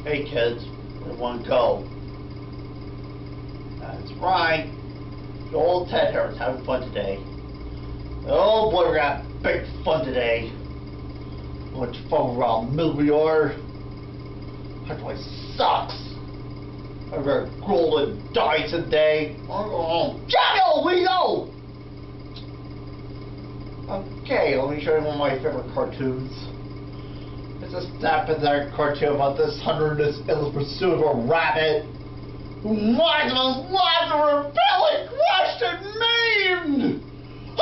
Hey kids, where one go? That's right. The old Ted here is having fun today. Oh boy, we're gonna have big fun today. Much fun around Millionaire. That place sucks. I'm gonna roll the dice today. Oh, Daniel, we go! Okay, let me show you one of my favorite cartoons. It's a snap in that cartoon about this hunter in this endless pursuit of a rabbit who minds of his lives are rebelling, crushed, and maimed! I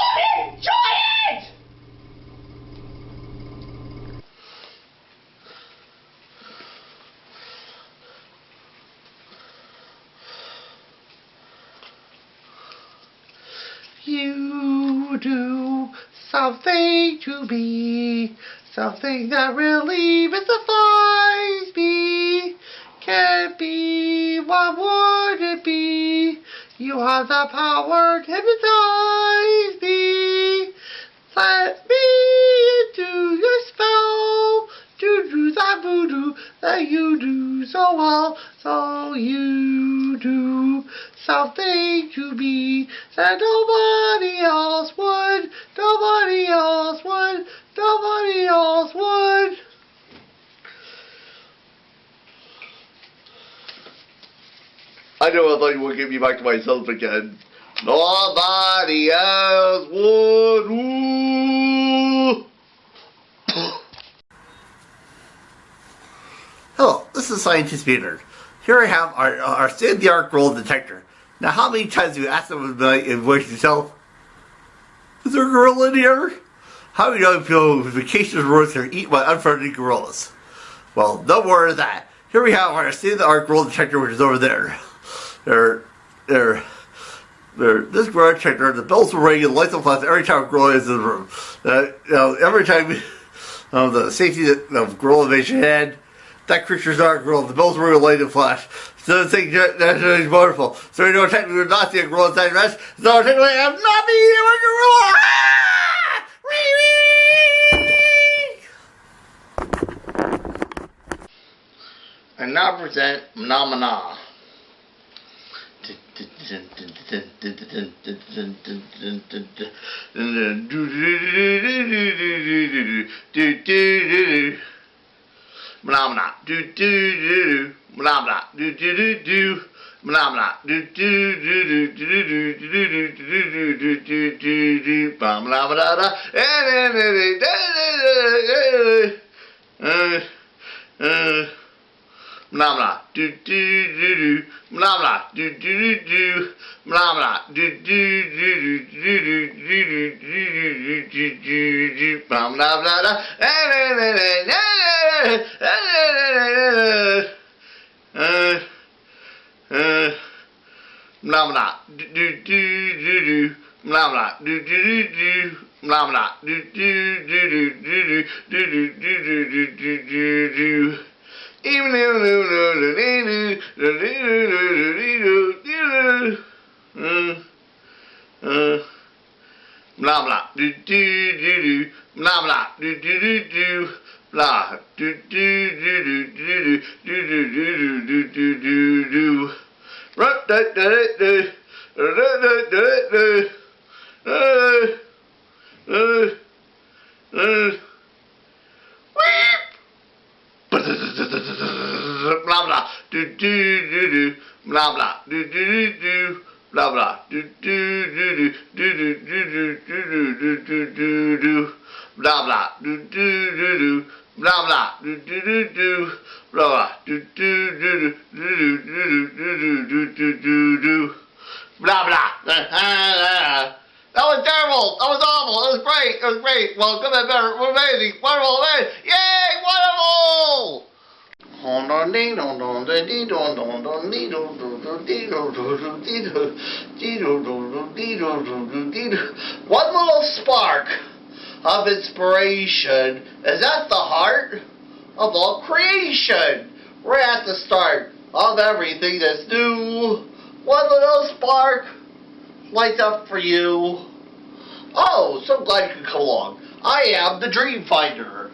enjoy it! You do something to me, something that really mystifies me. Can't be, what would it be? You have the power to hypnotize me. Let me into your spell, to do that voodoo that you do so well. So you do something to me that nobody else would, nobody else would, nobody else would. I know I thought you would get me back to myself again. Nobody else would. Ooh. Hello, this is Scientist Peter. Here I have our state-of-the-art gold detector. Now, how many times have you asked them and voice yourself? Is there a gorilla in here? How do you know if vacation resorts are eaten by unfriendly gorillas? Well, no more of that. Here we have our state-of-the-art gold detector, which is over there. This gorilla detector, the bells will ring and the lights will flash every time a gorilla is in the room. Every time the safety of gorilla invasion had, that creature's not a gorilla. The bells will ring and light and flash. So the thing that's wonderful. So you know technically we're not seeing a gorilla inside the rest. So technically I'm not being a gorilla! And now present Phenomena. Phenomena. Phenomena. Phenomena. Blah blah do do do do blah blah do do do do blah blah do do do do do do blah blah blah blah blah do do do do blah blah do do do do blah blah do do do do do. Even blah blah do do do do blah blah do do do do blah do do do do do do blah blah do do do do blah blah do do do blah blah do do do do do blah blah do do do blah blah do do do blah blah do do do blah blah. That was terrible. That was awful. That was great. That was great. Well, good and better. Amazing. Wonderful. Yay! Wonderful! One little spark of inspiration is at the heart of all creation. We're at the start of everything that's new. One little spark lights up for you. Oh, so glad you could come along. I am the Dream Finder.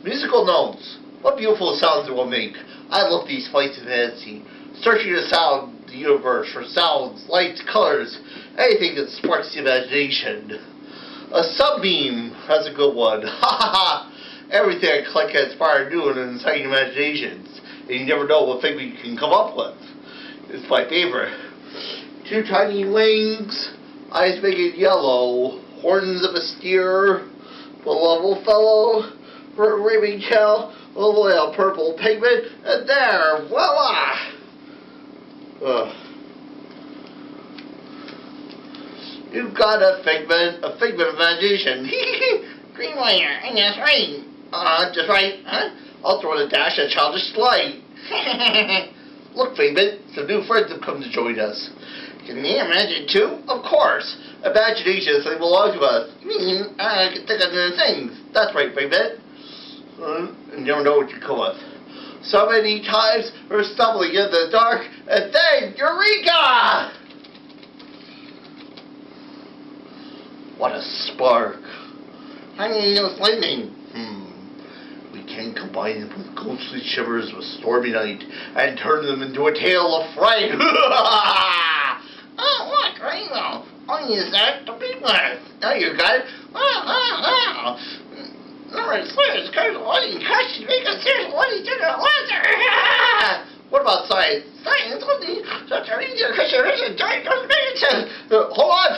Musical notes. What beautiful sounds it will make. I love these flights of fantasy, searching the sound, the universe for sounds, lights, colors, anything that sparks the imagination. A sunbeam, that's a good one. Ha ha ha! Everything I collect can inspire new and exciting imaginations, and you never know what thing we can come up with. It's my favorite. Two tiny wings, eyes big and yellow, horns of a steer, the lovely fellow, for a raving tail, a little purple pigment, and there, voila! You've got a figment of imagination. Green wire, and that's right. Just right, huh? I'll throw in a dash of childish delight. Look, Figment, some new friends have come to join us. Can they imagine too? Of course. Imagination is something that belongs to us. You mean, I can think of new things. That's right, Figment. And you don't know what you come with. So many times we're stumbling in the dark, and then, Eureka! What a spark. I mean, it was lightning. We can combine them with ghostly shivers of a stormy night and turn them into a tale of fright. Oh, what rainbow! I'll use that to beat with. Now you got it. Number slayers, cars, lighting, crashes, make a serious lighting, general laser. What about science? Science would be such a easier question. Hold on,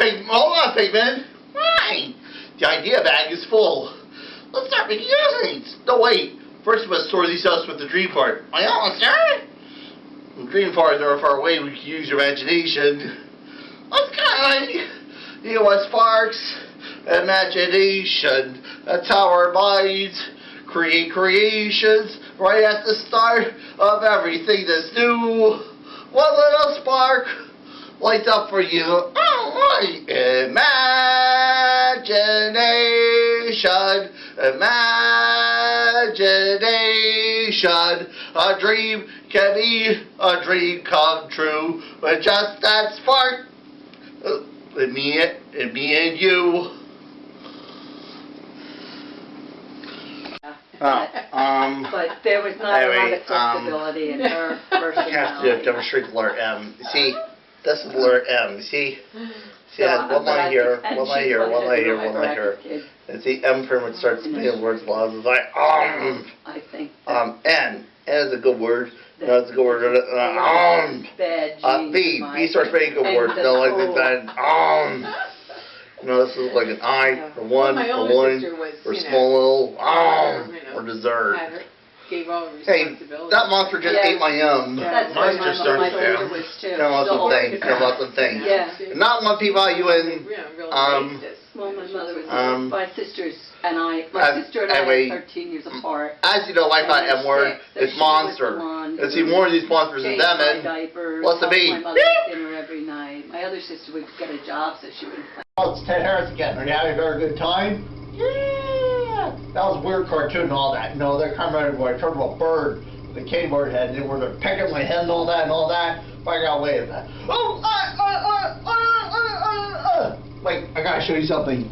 Pigman. Why? The idea bag is full. Let's start making things. No, wait. First, we must store these out with the dream part. I almost started. The dream parts are far away. We can use your imagination. Let's go. You know what sparks? Imagination. That's how our minds create creations right at the start of everything that's new. One little spark lights up for you. Oh, imagination. Imagination. A dream can be a dream come true with just that spark. Me and you. But there was not a lot of flexibility in her personality. I have to demonstrate the letter M. You see, this is the letter M. You see? See, it has one line here, one line here, one line here, one line here. And see, M pretty much starts making words loud. It's like, I think N. N is a good word. No, it's a good word. B starts making good words. No, like that. No, this is like an I, or one, or small little, or dessert. Gave all Hey, that monster just ate my That's Mine's what just starting my to sister was too. lots of things. Lots of things. Yeah. Not one people you in. Well, my mother was my sisters and I. My sister and I are 13 years apart. As you know, I thought M word is monster. And see, more of these monsters than them, and what's the B? My mother ate dinner every night. My other sister would get a job, so she wouldn't. Oh, it's Ted Harris again. Are you having a very good time? Yeah! That was a weird cartoon and all that. You know, they're kind of where I turned to a bird with a keyboard head, and they were pecking my head and all that. But I got away with that. Oh! Wait, I gotta show you something.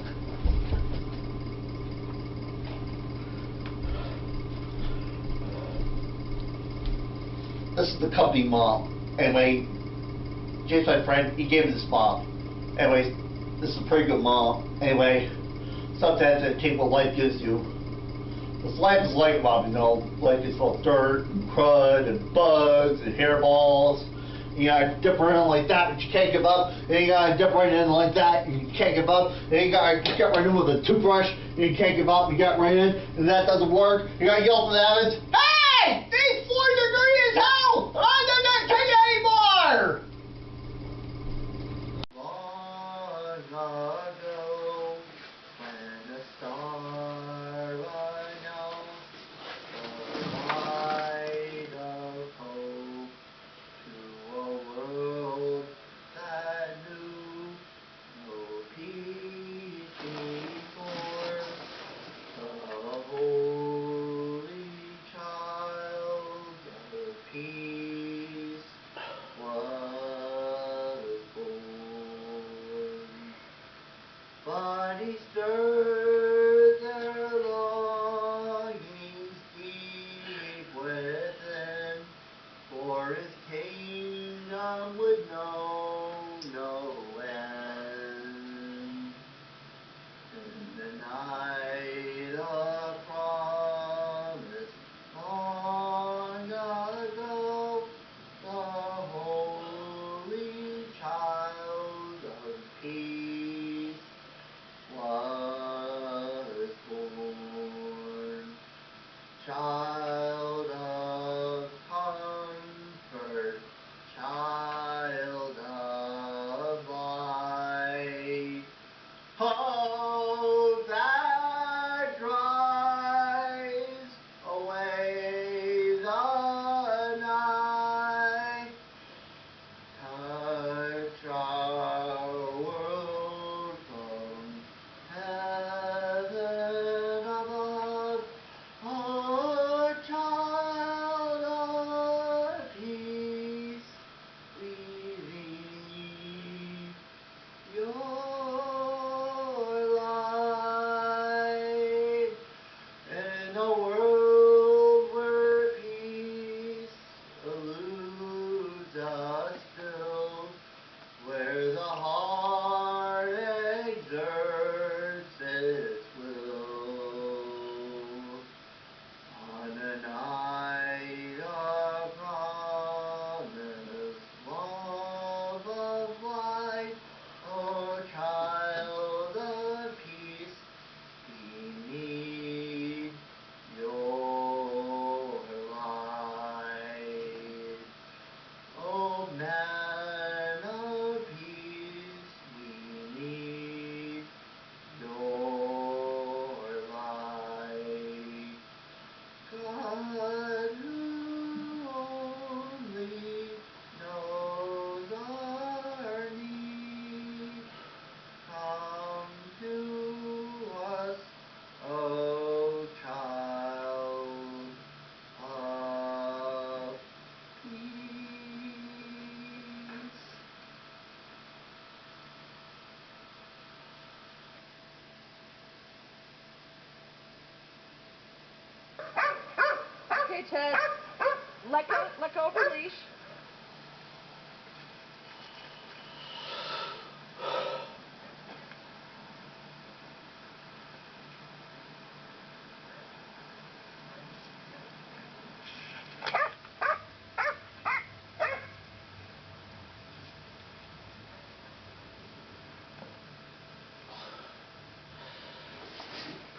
This is the company mom. Anyway, James, my friend, he gave me this mom. Anyway, this is a pretty good mom. Anyway, sometimes I take what life gives you. This life is like, Mom, you know, life is full of dirt and crud and bugs and hairballs. You gotta dip around like that, but you can't give up. And you gotta dip right in like that, and you can't give up. And you gotta get right in with a toothbrush, and you can't give up. You get right in, and that doesn't work. You gotta yell to the heavens, "Hey! These floors are dirty as hell! I don't not take it anymore!" Long ago, when the stars were known, the light of hope to a world that knew no peace before, the holy child of peace was born. child of comfort, child of light, hope that drives away the night. Touch our world from heaven above, oh child of peace, we need your light. In a world where peace eludes us still, where the heart exerts its will, on a night of promise, love of light, oh child of peace, we need your light. Oh man of peace, we need your light. God who only knows our need, come to us, O child of peace. Okay, Ted. Let go of her leash.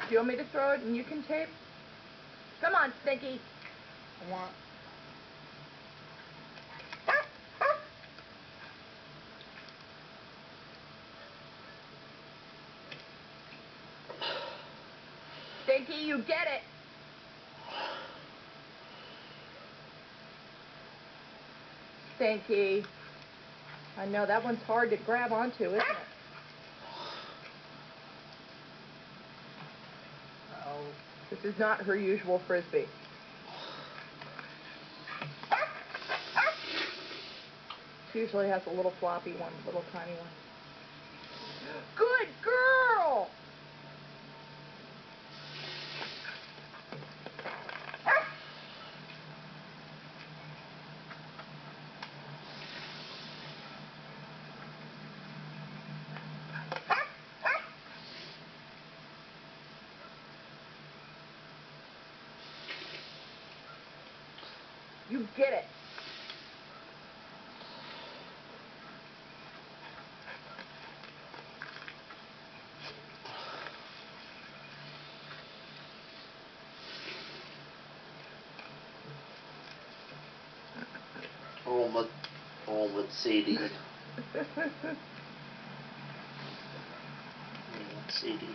Do you want me to throw it and you can tape? Come on, Stinky. I want. Stinky, you get it. Stinky. I know that one's hard to grab onto, isn't it? Oh, this is not her usual frisbee. She usually has a little floppy one, little tiny one. Good girl! You get it. Home with Sadie. Sadie.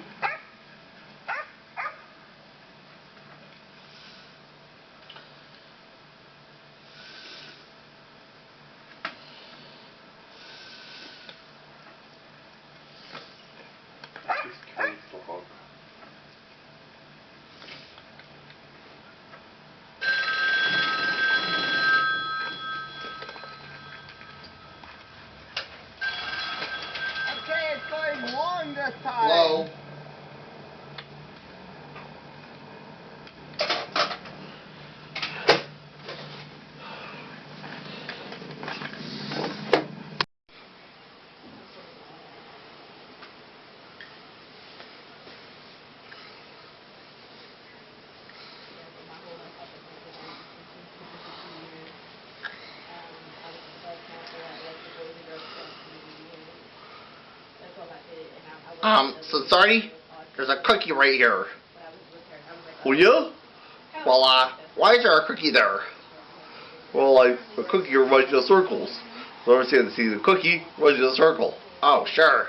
Long this time. Low. So sorry, there's a cookie right here. Will you? Well, why is there a cookie there? Well, like, the cookie reminds you of circles. So every time you see the cookie, reminds you of a circle. Oh, sure.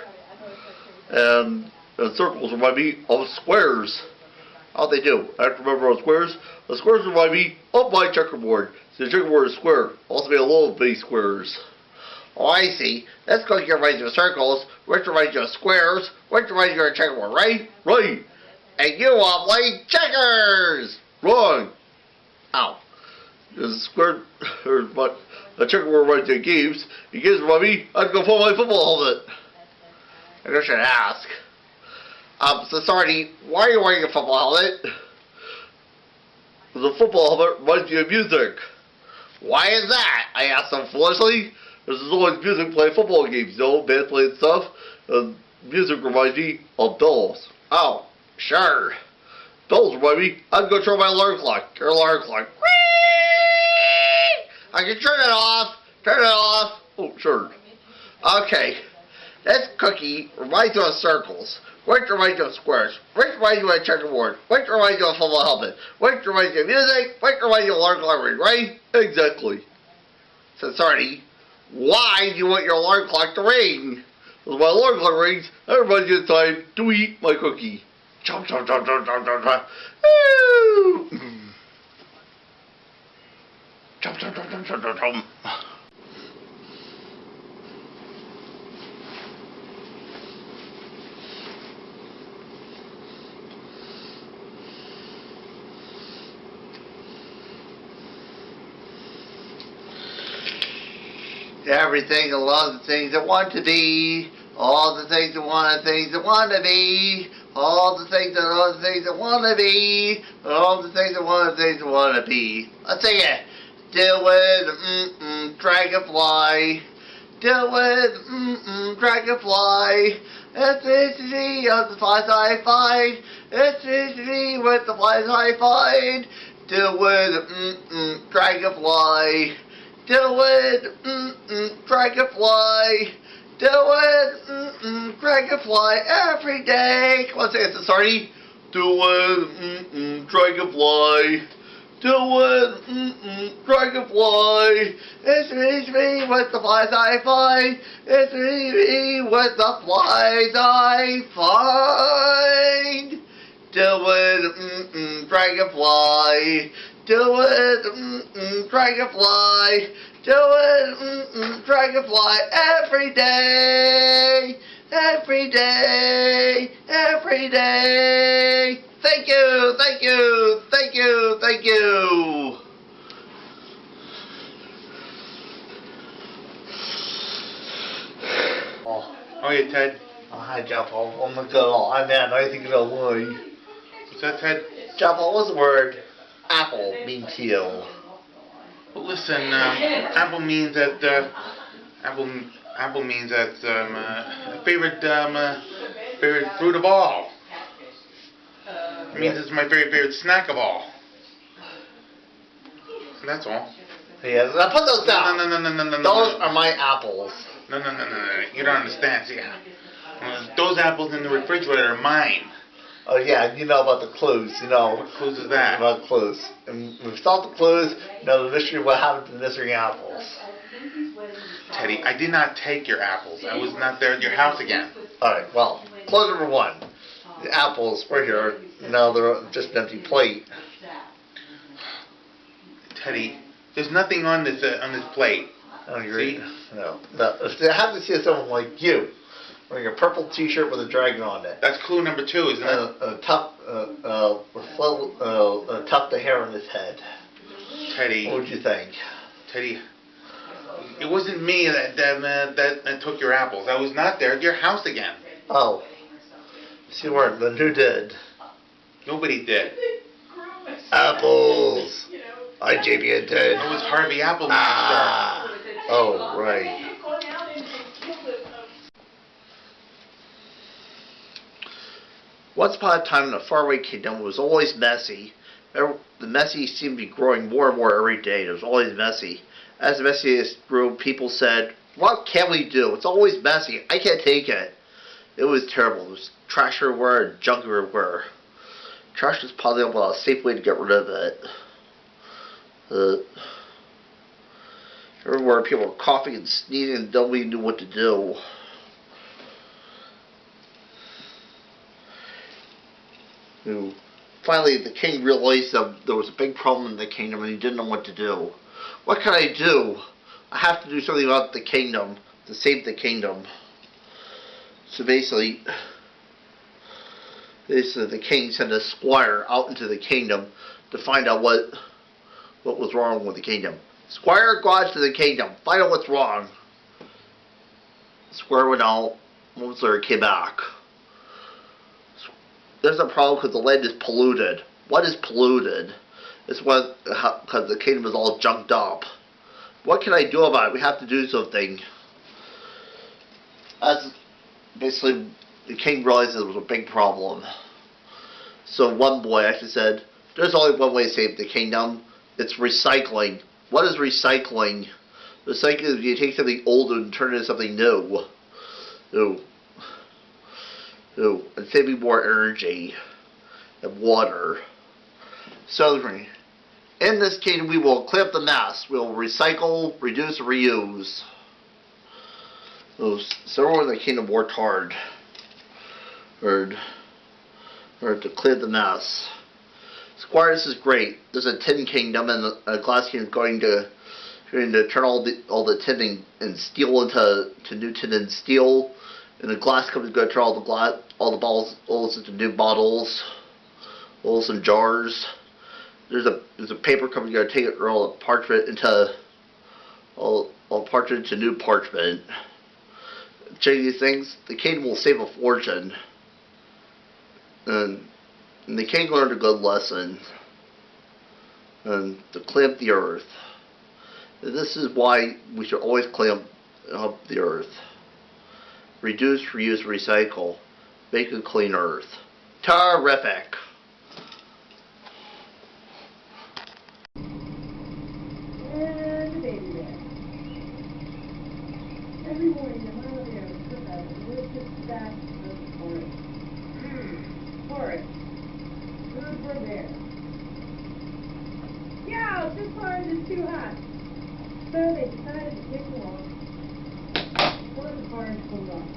And the circles remind me of squares. How they do? I have to remember those squares. The squares remind me of my checkerboard. So the checkerboard is square. Also made a little bitty squares. Oh, I see. This cookie reminds you of circles, which reminds you of squares, which reminds you of a checkerboard, right? Right. And you all play checkers! Wrong. Ow. The square, but the checkerboard reminds you of games. The games remind me, I'd go for my football helmet. I guess I should ask. So sorry, why are you wearing a football helmet? The football helmet reminds me of music. Why is that? I asked them foolishly. There's always music playing football games, band playing stuff. Music reminds me of bells. Oh, sure. Bells remind me, I'd go turn my alarm clock. Your alarm clock. Whee! I can turn it off. Turn it off. Oh, sure. Okay. This cookie reminds you of circles. Which reminds you of squares? Which reminds you of a checkerboard? Which reminds you of a football helmet? Which reminds you of music? Which reminds you of alarm clock ring, right? Exactly. So sorry, why do you want your alarm clock to ring? Because my alarm clock rings, that reminds you of time to eat my cookie. Chomp, chomp, chomp, chomp, chomp, chomp, chomp. Woo! Chomp, chomp, chomp, chomp, chomp, chomp, chomp. Everything, a lot of the things that want to be, all the things that want to be, all the things that want to be, all the things that want to be. Let's sing it. Deal with dragonfly. Deal with dragonfly. It's me of the flies I find. It's me with the flies I find. Deal with dragonfly. Deal with dragonfly. Deal with dragonfly every day. Come on, say it, sorry. Deal with dragonfly. Deal with dragonfly. It's me with the flies I find. It's me with the flies I find. Deal with dragonfly. Deal with dragonfly. Deal with dragonfly every day. Every day. Every day. Thank you. Thank you. Thank you. Thank you. Oh, yeah, Ted. Oh, hi, Jeff. Oh my God. I'm mad. I think it'll lie. What's that, Ted? Jeff, what's the word apple mean to you? Well, listen, apple means that, apple means that, favorite fruit of all. It means it's my favorite snack of all. That's all. Yeah, now put those down. No. Those are my apples. No. You don't understand. See, those apples in the refrigerator are mine. Oh yeah, you know about the clues, you know. What clues is that? About clues. And we've solved the clues, you know the mystery of what happened to the missing apples. Teddy, I did not take your apples. I was not there at your house again. Alright, well, clue number one. The apples were here, now they're just an empty plate. Teddy, there's nothing on this plate. Oh, you're right. No. I have to see someone like you. Wearing a purple T-shirt with a dragon on it. That's clue number two, isn't it? Tuck the hair on his head. Teddy. What would you think? Teddy, it wasn't me that took your apples. I was not there at your house again. Oh. So you weren't, then who did? Nobody did. Apples. I JB did. It was Harvey Appleman. Ah. Oh, right. Once upon a time in a faraway kingdom, it was always messy. The messy seemed to be growing more and more every day. It was always messy. As the messiness grew, people said, "What can we do? It's always messy. I can't take it." It was terrible. There was trash everywhere and junk everywhere. trash is piling up without a safe way to get rid of it. Everywhere people are coughing and sneezing and don't even know what to do. Finally, the king realized that there was a big problem in the kingdom and he didn't know what to do. What can I do? I have to do something about the kingdom to save the kingdom. So basically the king sent a squire out into the kingdom to find out what was wrong with the kingdom. Squire, go out to the kingdom. Find out what's wrong. The squire went out. Moments later, came back. There's a problem because the land is polluted. What is polluted? It's because the kingdom is all junked up. What can I do about it? We have to do something. As basically, the king realized there was a big problem. So one boy actually said, there's only one way to save the kingdom. It's recycling. What is recycling? Recycling is you take something old and turn it into something new. And saving more energy and water. So, in this kingdom, we will clean up the mess. We will recycle, reduce, and reuse. So everyone in the kingdom worked hard to clear the mess. Squire, this is great. There's a tin kingdom, and a glass kingdom going to turn all the tin and steel into new tin and steel. And the glass company's going to turn all the bottles into new bottles, bottles and jars. There's a paper company going to take all the parchment into new parchment. Changing these things, the king will save a fortune. And the king learned a good lesson. And to clean up the earth. And this is why we should always clean up the earth. Reduce, reuse, recycle. Make a clean earth. Terrific! And the baby bear. Every morning the mama bear would cook out a delicious batch of porridge. Porridge. Food for bears. Yeah, this porridge is too hot. So they decided to take along. Before the porridge cooled off.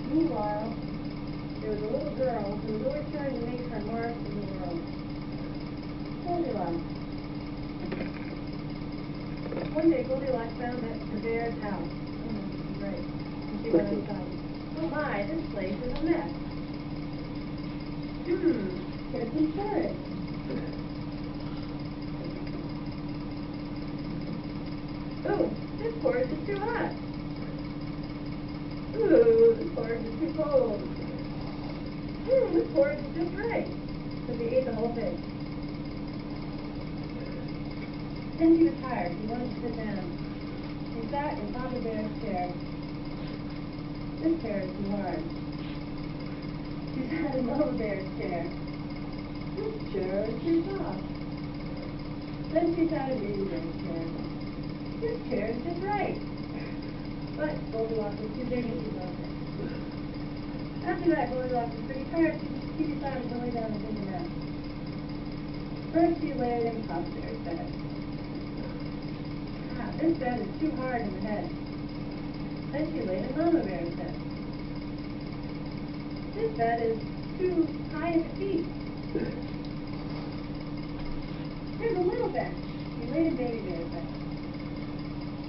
Meanwhile, there was a little girl who was always trying to make her mark in the world. Goldilocks. One day Goldilocks found the bear's house. Oh, this is great. And she went inside. Oh my, this place is a mess. Here's some porridge. Ooh, this porridge is too hot. Ooh, this porridge is too cold. This porridge is just right. So they ate the whole thing. Then she was tired. She wanted to sit down. She sat in Mama Bear's chair. This chair is too hard. She sat in Mama Bear's chair. This chair is too soft. Then she sat in Baby Bear's chair. This chair is just right. But Goldilocks was too big and too low. After that, Goldilocks was pretty tired. She decided to lay down and take a nap. First, she laid in Pop Bear's bed. This bed is too hard in the head. Then she laid in Mama Bear's bed. This bed is too high in the feet. Here's a little bed. She laid in Baby Bear's bed.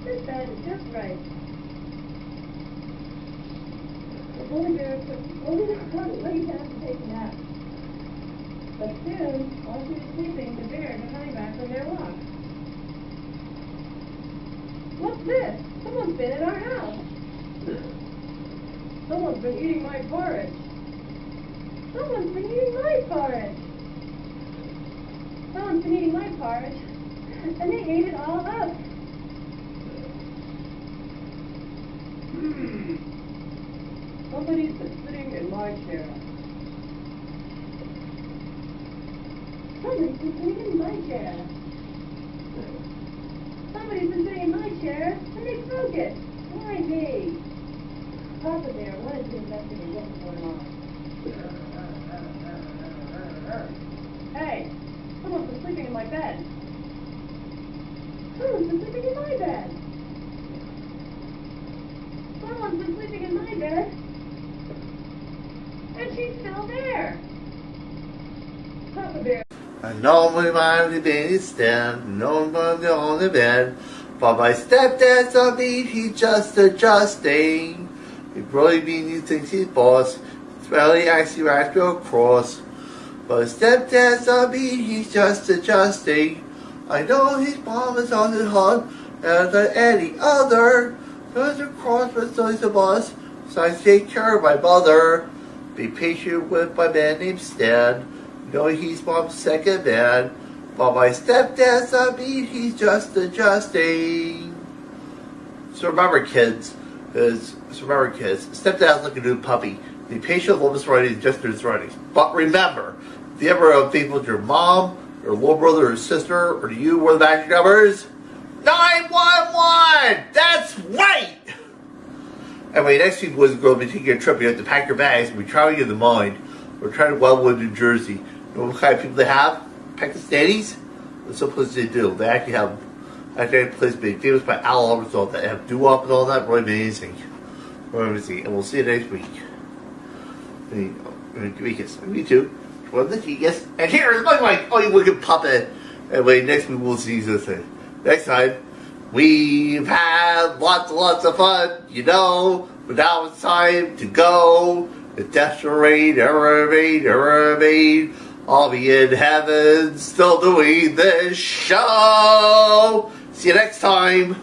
This bed is just right. The Bully Bear took Goldilocks lay down to take a nap. But soon, while she was sleeping, the bears were coming back from their walk. What's this? Someone's been in our house. Someone's been eating my porridge. Someone's been eating my porridge. Someone's been eating my porridge. And they ate it all up. Somebody's been sitting in my chair. Somebody's been sitting in my chair. Somebody's been sitting in my chair, and they broke it. Why me? Papa Bear wanted to investigate what was going on. Hey, someone's been sleeping in my bed. Someone's been sleeping in my bed. Someone's been sleeping in my bed. And she's still there. Papa Bear. I know my baby stand, no one on the bed. But my stepdad's on me, he's just adjusting. He probably mean he thinks he's boss. It's really actually right across. But his stepdad's on me, he's just adjusting. I know his mom is on his heart, and any other. There's a cross, but so he's a boss. So I take care of my mother. Be patient with my man named Stan. Know he's mom's second man. But my stepdad's on me, he's just adjusting. So remember kids, stepdad's like a new puppy. Be patient with his writing, just his writing. But remember, if you ever have people with your mom, your little brother or sister, or you, what are the magic numbers? 911! That's right! Anyway, next week was going to be taking a trip. You have to pack your bags and we're traveling in the mine. We're trying to Wildwood, New Jersey. You know what kind of people they have? Pakistanis? That's some places they do. They actually have a place made famous by Al Albertson that have doo-wop and all that. Really amazing. Really amazing. And we'll see you next week. Give me a kiss. Me too. Well, the genius. And here's my wife. Oh, you wicked puppet. Anyway, next week we'll see you thing. Next time, we've had lots and lots of fun, you know, but now it's time to go. The death rain, I'll be in heaven, still doing this show. See you next time.